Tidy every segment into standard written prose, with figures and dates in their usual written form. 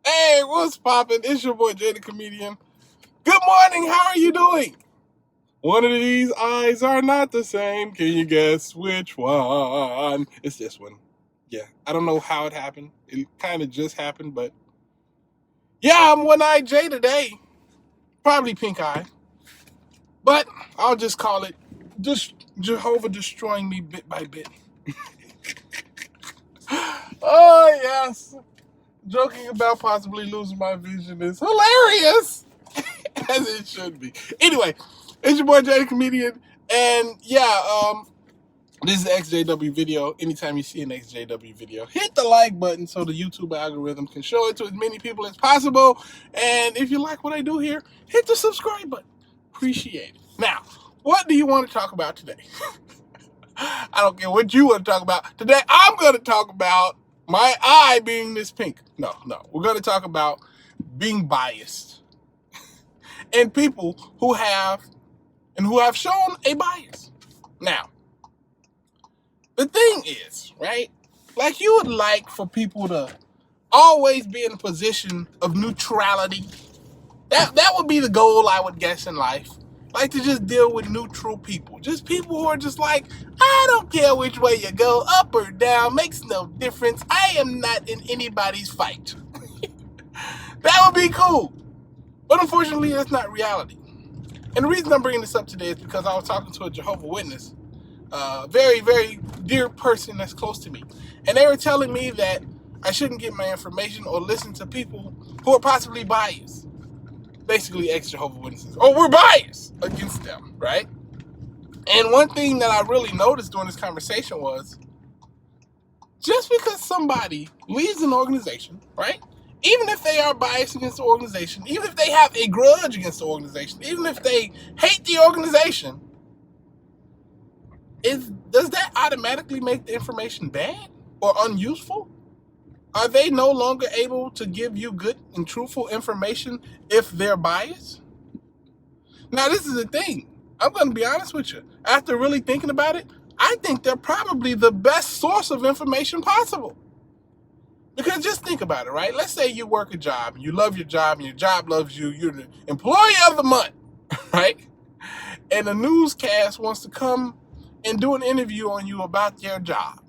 Hey, what's poppin'? It's your boy Jay the Comedian. Good morning, how are you doing? One of these eyes are not the same. Can you guess which one? It's this one. Yeah, I don't know how it happened. It kind of just happened, but yeah, I'm one-eyed Jay today. Probably pink eye. But I'll just call it just Jehovah destroying me bit by bit. Oh, yes. Joking about possibly losing my vision is hilarious. As it should be. Anyway, it's your boy Jay the Comedian, and this is an XJW video. Anytime you see an XJW video, hit the like button so the YouTube algorithm can show it to as many people as possible. And if you like what I do here, hit the subscribe button. Appreciate it. Now, what do you want to talk about today? I don't care what you want to talk about. Today, I'm going to talk about my eye being this pink. No. We're going to talk about being biased. And people who have shown a bias. Now, the thing is, right? Like, you would like for people to always be in a position of neutrality. That would be the goal, I would guess, in life. Like, to just deal with neutral people. Just people who are just like, I don't care which way you go, up or down, makes no difference. I am not in anybody's fight. That would be cool. But unfortunately, that's not reality. And the reason I'm bringing this up today is because I was talking to a Jehovah Witness, very, very dear person that's close to me. And they were telling me that I shouldn't get my information or listen to people who are possibly biased. Basically, ex-Jehovah Witnesses. Oh, we're biased against them, right? And one thing that I really noticed during this conversation was, just because somebody leaves an organization, right? Even if they are biased against the organization, even if they have a grudge against the organization, even if they hate the organization, does that automatically make the information bad or unuseful? Are they no longer able to give you good and truthful information if they're biased? Now, this is the thing. I'm going to be honest with you. After really thinking about it, I think they're probably the best source of information possible. Because just think about it, right? Let's say you work a job, and you love your job, and your job loves you. You're the employee of the month, right? And a newscast wants to come and do an interview on you about their job.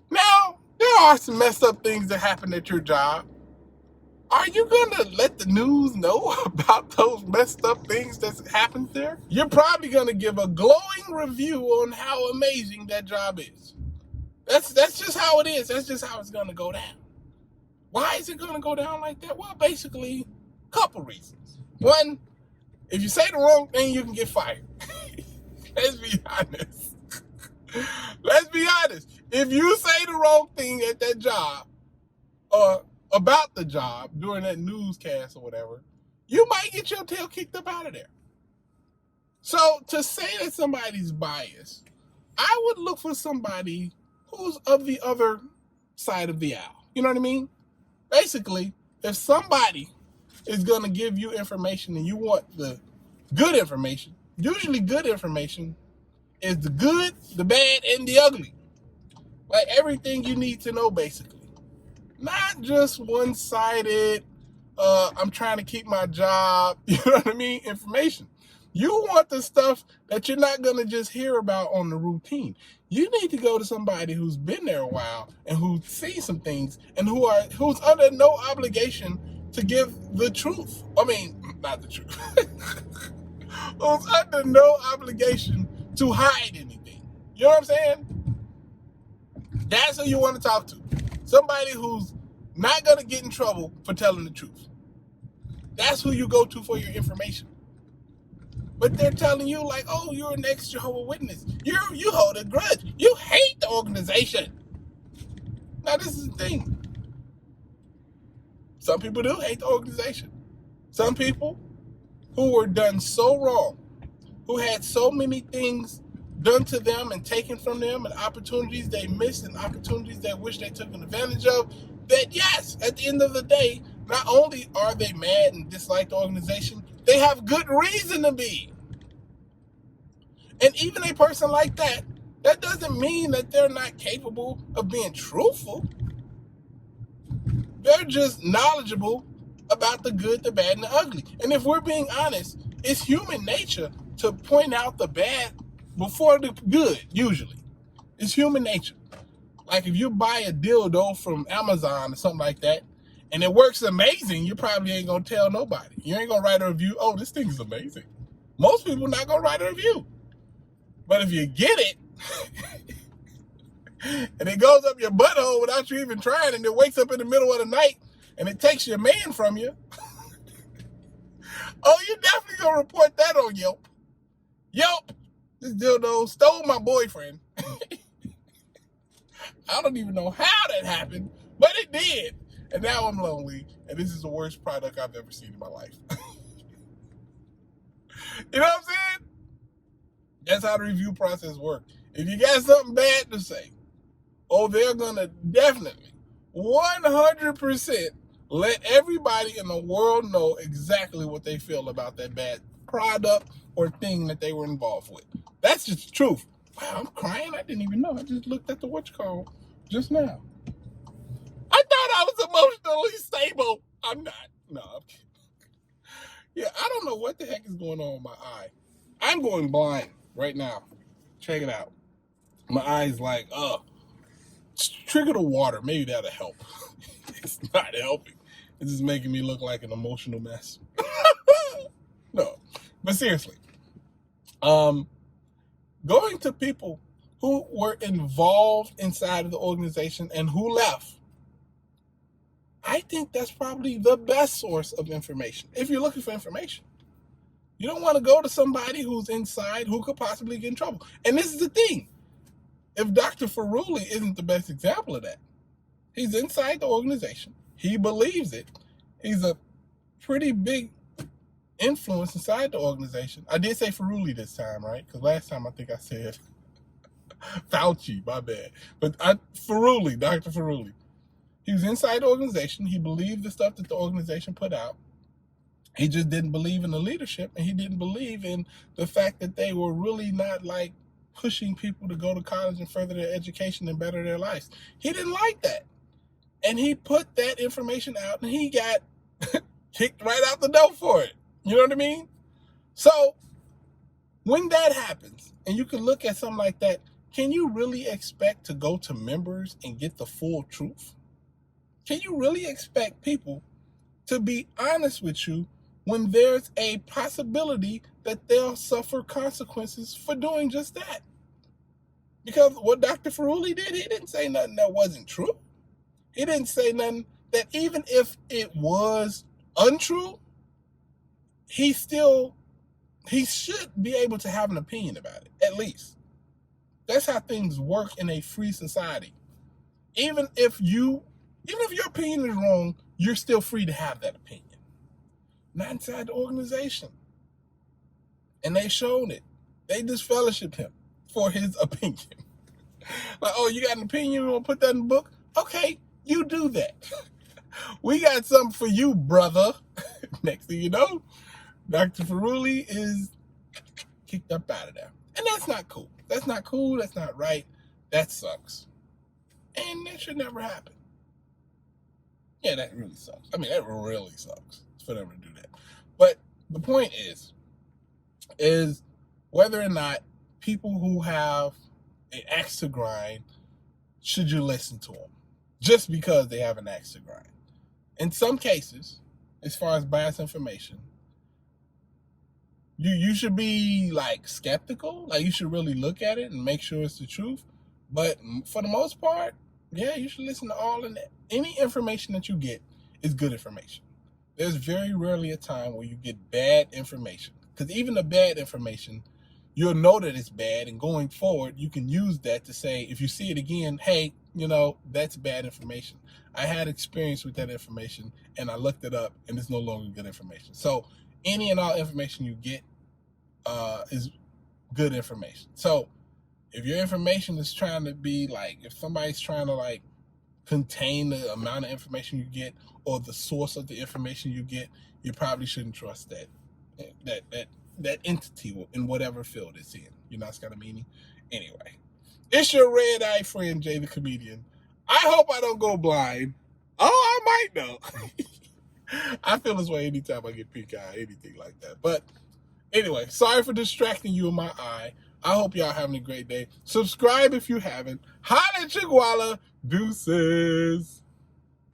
Now, there are some messed up things that happen at your job. Are you going to let the news know about those messed up things that happened there? You're probably going to give a glowing review on how amazing that job is. That's just how it is. That's just how it's going to go down. Why is it going to go down like that? Well, basically, a couple reasons. One, if you say the wrong thing, you can get fired. Let's be honest. Let's be honest. If you say the wrong thing at that job or about the job during that newscast or whatever, you might get your tail kicked up out of there. So to say that somebody's biased, I would look for somebody who's of the other side of the aisle. You know what I mean? Basically, if somebody is going to give you information and you want the good information, usually good information is the good, the bad, and the ugly. Like everything you need to know, basically. Not just one-sided, I'm trying to keep my job, you know what I mean, information. You want the stuff that you're not going to just hear about on the routine. You need to go to somebody who's been there a while and who's seen some things and who's under no obligation to give the truth. I mean, not the truth. Who's under no obligation to hide anything. You know what I'm saying? That's who you want to talk to. Somebody who's not going to get in trouble for telling the truth. That's who you go to for your information. But they're telling you like, oh, you're an ex-Jehovah Witness. You hold a grudge. You hate the organization. Now, this is the thing. Some people do hate the organization. Some people who were done so wrong, who had so many things done to them and taken from them and opportunities they missed and opportunities they wish they took advantage of, that yes, at the end of the day, not only are they mad and dislike the organization, they have good reason to be. And even a person like that, doesn't mean that they're not capable of being truthful. They're just knowledgeable about the good, the bad, and the ugly. And if we're being honest, it's human nature to point out the bad before the good, usually. It's human nature. Like if you buy a dildo from Amazon or something like that, and it works amazing, you probably ain't gonna tell nobody. You ain't gonna write a review, oh, this thing is amazing. Most people not gonna write a review. But if you get it, and it goes up your butthole without you even trying, and it wakes up in the middle of the night, and it takes your man from you, oh, you definitely gonna report that on Yelp. Yelp, this dildo stole my boyfriend. I don't even know how that happened, but it did. And now I'm lonely, and this is the worst product I've ever seen in my life. You know what I'm saying? That's how the review process works. If you got something bad to say, oh, they're going to definitely, 100% let everybody in the world know exactly what they feel about that bad product or thing that they were involved with. That's just the truth. Wow, I'm crying. I didn't even know. I just looked at the whatchamacallit just now. I thought I was emotionally stable. I'm not. No, I'm kidding. Yeah, I don't know what the heck is going on with my eye. I'm going blind right now. Check it out. My eye's like, trigger the water. Maybe that'll help. It's not helping. It's just making me look like an emotional mess. No, but seriously, going to people who were involved inside of the organization and who left, I think that's probably the best source of information. If you're looking for information, you don't want to go to somebody who's inside who could possibly get in trouble. And this is the thing. If Dr. Ferrulli isn't the best example of that, he's inside the organization. He believes it. He's a pretty big influence inside the organization. I did say Ferrulli this time, right? Because last time I think I said Fauci, my bad. But Ferrulli, Dr. Ferrulli. He was inside the organization. He believed the stuff that the organization put out. He just didn't believe in the leadership, and he didn't believe in the fact that they were really not like pushing people to go to college and further their education and better their lives. He didn't like that. And he put that information out, and he got kicked right out the door for it. You know what I mean? So when that happens, and you can look at something like that, can you really expect to go to members and get the full truth? Can you really expect people to be honest with you when there's a possibility that they'll suffer consequences for doing just that? Because what Dr. Ferrulli did, he didn't say nothing that wasn't true. He didn't say nothing that even if it was untrue, he should be able to have an opinion about it, at least. That's how things work in a free society. Even if your opinion is wrong, you're still free to have that opinion. Not inside the organization. And they showed it. They disfellowshipped him for his opinion. Like, oh, you got an opinion, you want to put that in the book? Okay, you do that. We got something for you, brother. Next thing you know, Dr. Ferrulli is kicked up out of there. And that's not cool. That's not cool. That's not right. That sucks. And that should never happen. Yeah, that really sucks. I mean, that really sucks for them to do that. But the point is whether or not people who have an axe to grind, should you listen to them? Just because they have an axe to grind. In some cases, as far as biased information, you should be like skeptical. Like you should really look at it and make sure it's the truth. But for the most part, yeah, you should listen to all of that. Any information that you get is good information. There's very rarely a time where you get bad information. Because even the bad information, you'll know that it's bad. And going forward, you can use that to say, if you see it again, hey, that's bad information. I had experience with that information, and I looked it up, and it's no longer good information. So any and all information you get is good information. So if your information is trying to be like, if somebody's trying to like contain the amount of information you get or the source of the information you get, you probably shouldn't trust that entity in whatever field it's in. You know, it's got a meaning. Anyway, it's your red-eye friend, Jay the Comedian. I hope I don't go blind. Oh, I might know. I feel this way anytime I get pink eye, anything like that. But anyway, sorry for distracting you in my eye. I hope y'all having a great day. Subscribe if you haven't. Holla at Chiguala. Deuces.